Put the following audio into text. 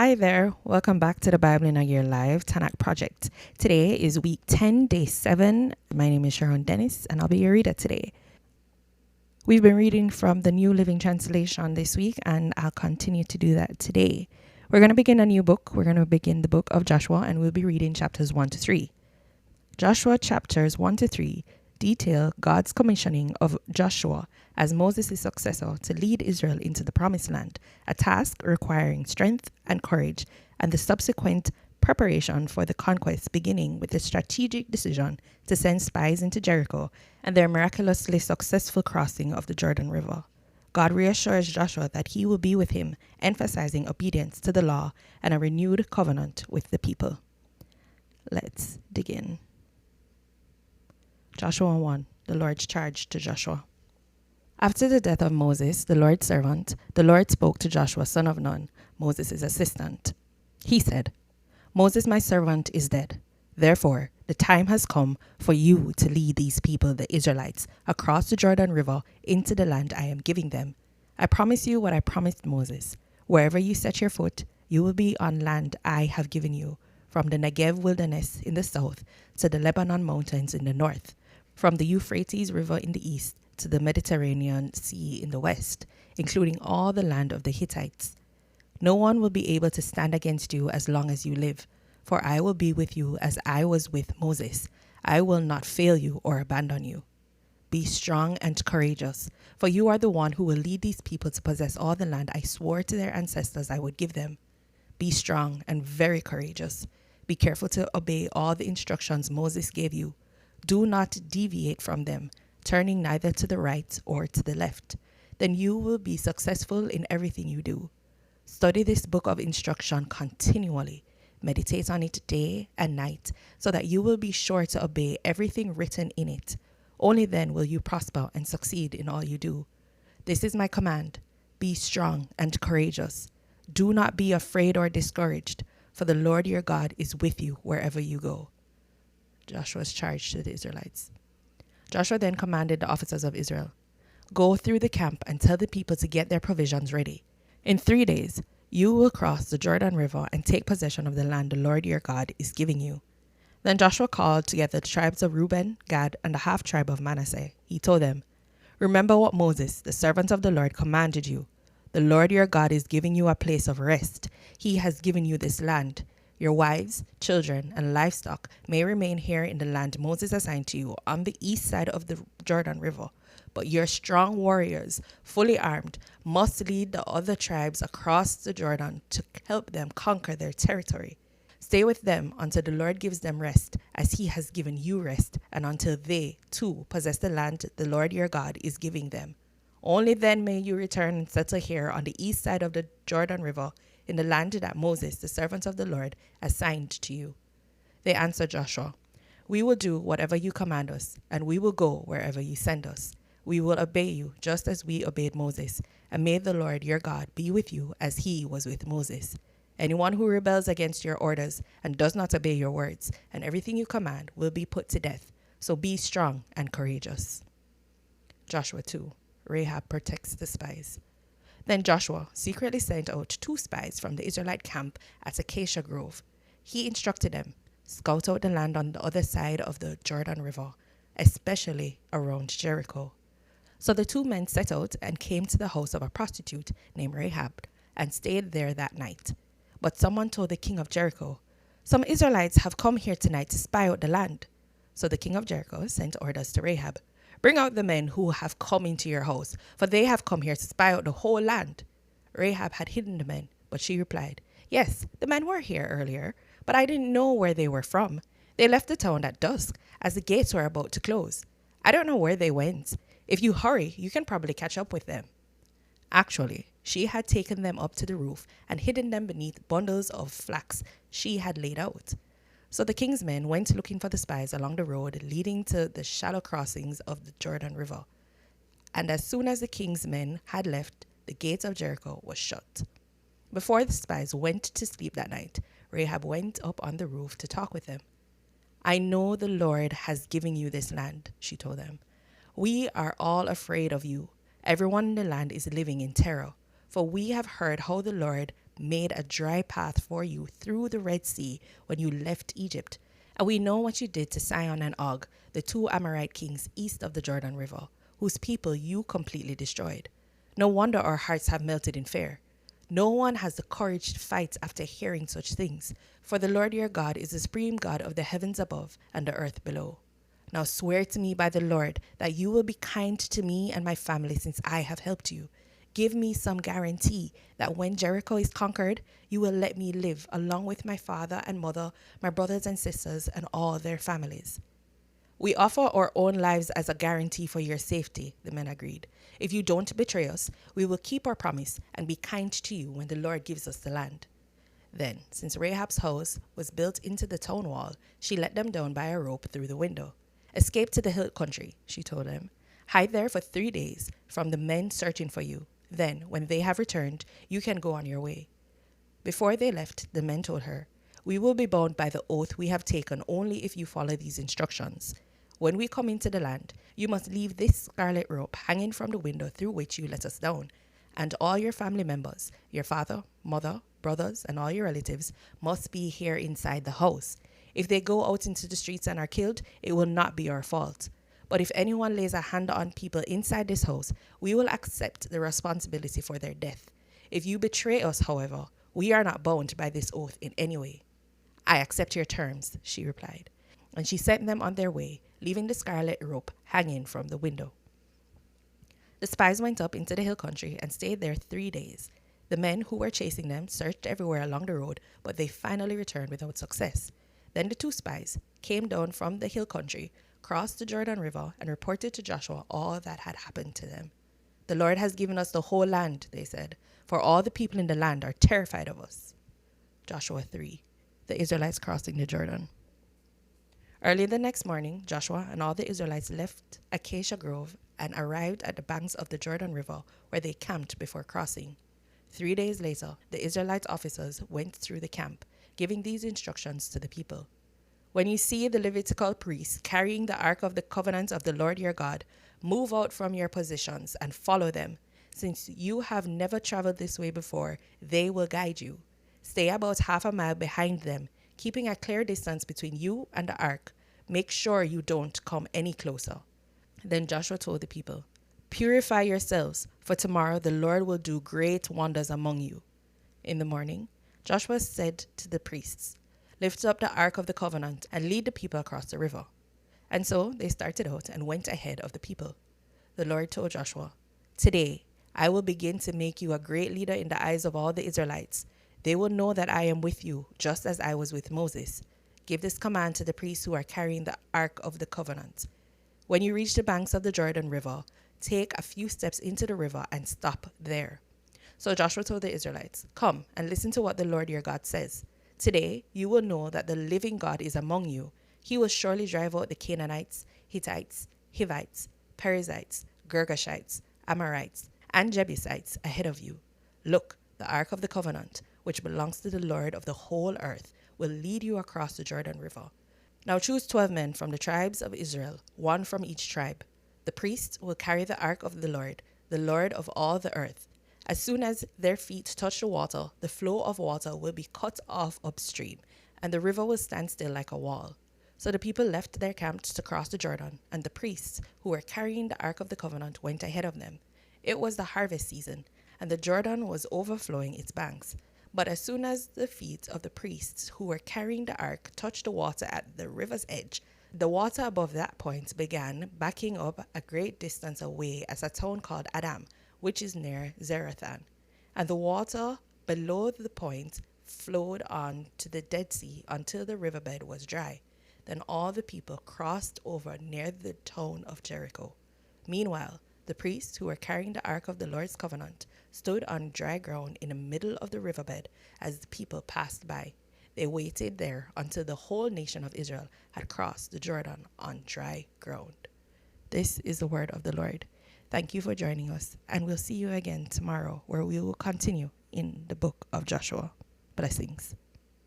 Hi there, welcome back to the Bible in a Year Live Tanakh Project. Today is week 10, day 7. My name is Sharone Dennis, and I'll be your reader today. We've been reading from the New Living Translation this week, and I'll continue to do that today. We're going to begin a new book. We're going to begin the book of Joshua, and we'll be reading chapters 1 to 3. Joshua chapters 1 to 3 detail God's commissioning of Joshua as Moses' successor to lead Israel into the Promised Land, a task requiring strength and courage, and the subsequent preparation for the conquest, beginning with the strategic decision to send spies into Jericho and their miraculously successful crossing of the Jordan River. God reassures Joshua that he will be with him, emphasizing obedience to the law and a renewed covenant with the people. Let's dig in. Joshua 1, the Lord's charge to Joshua. After the death of Moses, the Lord's servant, the Lord spoke to Joshua, son of Nun, Moses' assistant. He said, Moses, my servant, is dead. Therefore, the time has come for you to lead these people, the Israelites, across the Jordan River into the land I am giving them. I promise you what I promised Moses. Wherever you set your foot, you will be on land I have given you, from the Negev wilderness in the south to the Lebanon mountains in the north, from the Euphrates River in the east to the Mediterranean Sea in the west, including all the land of the Hittites. No one will be able to stand against you as long as you live, for I will be with you as I was with Moses. I will not fail you or abandon you. Be strong and courageous, for you are the one who will lead these people to possess all the land I swore to their ancestors I would give them. Be strong and very courageous. Be careful to obey all the instructions Moses gave you. Do not deviate from them, turning neither to the right or to the left. Then you will be successful in everything you do. Study this book of instruction continually. Meditate on it day and night, so that you will be sure to obey everything written in it. Only then will you prosper and succeed in all you do. This is my command. Be strong and courageous. Do not be afraid or discouraged, for the Lord your God is with you wherever you go. Joshua's charge to the Israelites. Joshua then commanded the officers of Israel, Go through the camp and tell the people to get their provisions ready. In 3 days, you will cross the Jordan River and take possession of the land the Lord your God is giving you. Then Joshua called together the tribes of Reuben, Gad, and the half-tribe of Manasseh. He told them, Remember what Moses, the servant of the Lord, commanded you. The Lord your God is giving you a place of rest. He has given you this land. Your wives, children, and livestock may remain here in the land Moses assigned to you on the east side of the Jordan River. But your strong warriors, fully armed, must lead the other tribes across the Jordan to help them conquer their territory. Stay with them until the Lord gives them rest, as he has given you rest, and until they, too, possess the land the Lord your God is giving them. Only then may you return and settle here on the east side of the Jordan River, in the land that Moses, the servant of the Lord, assigned to you. They answered Joshua, We will do whatever you command us, and we will go wherever you send us. We will obey you just as we obeyed Moses, and may the Lord your God be with you as he was with Moses. Anyone who rebels against your orders and does not obey your words, and everything you command, will be put to death. So be strong and courageous. Joshua 2. Rahab protects the spies. Then Joshua secretly sent out 2 spies from the Israelite camp at Acacia Grove. He instructed them, Scout out the land on the other side of the Jordan River, especially around Jericho. So the 2 men set out and came to the house of a prostitute named Rahab and stayed there that night. But someone told the king of Jericho, Some Israelites have come here tonight to spy out the land. So the king of Jericho sent orders to Rahab, Bring out the men who have come into your house, for they have come here to spy out the whole land. Rahab had hidden the men, but she replied, Yes, the men were here earlier, but I didn't know where they were from. They left the town at dusk, as the gates were about to close. I don't know where they went. If you hurry, you can probably catch up with them. Actually, she had taken them up to the roof and hidden them beneath bundles of flax she had laid out. So the king's men went looking for the spies along the road leading to the shallow crossings of the Jordan River. And as soon as the king's men had left, the gate of Jericho was shut. Before the spies went to sleep that night, Rahab went up on the roof to talk with them. I know the Lord has given you this land, she told them. We are all afraid of you. Everyone in the land is living in terror, for we have heard how the Lord made a dry path for you through the Red Sea when you left Egypt. And we know what you did to Sihon and Og, the two Amorite kings east of the Jordan River, whose people you completely destroyed. No wonder our hearts have melted in fear. No one has the courage to fight after hearing such things, for the Lord your God is the supreme God of the heavens above and the earth below. Now swear to me by the Lord that you will be kind to me and my family since I have helped you. Give me some guarantee that when Jericho is conquered, you will let me live along with my father and mother, my brothers and sisters, and all their families. We offer our own lives as a guarantee for your safety, the men agreed. If you don't betray us, we will keep our promise and be kind to you when the Lord gives us the land. Then, since Rahab's house was built into the town wall, she let them down by a rope through the window. Escape to the hill country, she told them. Hide there for 3 days from the men searching for you. Then, when they have returned, you can go on your way. Before they left, the men told her, We will be bound by the oath we have taken only if you follow these instructions. When we come into the land, you must leave this scarlet rope hanging from the window through which you let us down, and all your family members, your father, mother, brothers, and all your relatives must be here inside the house. If they go out into the streets and are killed, it will not be our fault. But if anyone lays a hand on people inside this house, we will accept the responsibility for their death. If you betray us, however, we are not bound by this oath in any way. I accept your terms, she replied. And she sent them on their way, leaving the scarlet rope hanging from the window. The spies went up into the hill country and stayed there 3 days. The men who were chasing them searched everywhere along the road, but they finally returned without success. Then the 2 spies came down from the hill country, crossed the Jordan River, and reported to Joshua all that had happened to them. The Lord has given us the whole land, they said, for all the people in the land are terrified of us. Joshua 3. The Israelites crossing the Jordan. Early the next morning, Joshua and all the Israelites left Acacia Grove and arrived at the banks of the Jordan River, where they camped before crossing. 3 days later, the Israelite officers went through the camp, giving these instructions to the people. When you see the Levitical priests carrying the Ark of the Covenant of the Lord your God, move out from your positions and follow them. Since you have never traveled this way before, they will guide you. Stay about half a mile behind them, keeping a clear distance between you and the ark. Make sure you don't come any closer. Then Joshua told the people, Purify yourselves, for tomorrow the Lord will do great wonders among you. In the morning, Joshua said to the priests, Lift up the Ark of the Covenant and lead the people across the river. And so they started out and went ahead of the people. The Lord told Joshua, Today I will begin to make you a great leader in the eyes of all the Israelites. They will know that I am with you, just as I was with Moses. Give this command to the priests who are carrying the Ark of the Covenant. When you reach the banks of the Jordan River, take a few steps into the river and stop there. So Joshua told the Israelites, Come and listen to what the Lord your God says. Today you will know that the living God is among you. He will surely drive out the Canaanites, Hittites, Hivites, Perizzites, Girgashites, Amorites, and Jebusites ahead of you. Look, the Ark of the Covenant, which belongs to the Lord of the whole earth, will lead you across the Jordan River. Now choose 12 men from the tribes of Israel, 1 from each tribe. The priests will carry the Ark of the Lord of all the earth. As soon as their feet touch the water, the flow of water will be cut off upstream, and the river will stand still like a wall. So the people left their camps to cross the Jordan, and the priests who were carrying the Ark of the Covenant went ahead of them. It was the harvest season, and the Jordan was overflowing its banks. But as soon as the feet of the priests who were carrying the ark touched the water at the river's edge, the water above that point began backing up a great distance away as a town called Adam, which is near Zarethan. And the water below the point flowed on to the Dead Sea until the riverbed was dry. Then all the people crossed over near the town of Jericho. Meanwhile, the priests who were carrying the Ark of the Lord's Covenant stood on dry ground in the middle of the riverbed as the people passed by. They waited there until the whole nation of Israel had crossed the Jordan on dry ground. This is the word of the Lord. Thank you for joining us, and we'll see you again tomorrow, where we will continue in the book of Joshua. Blessings.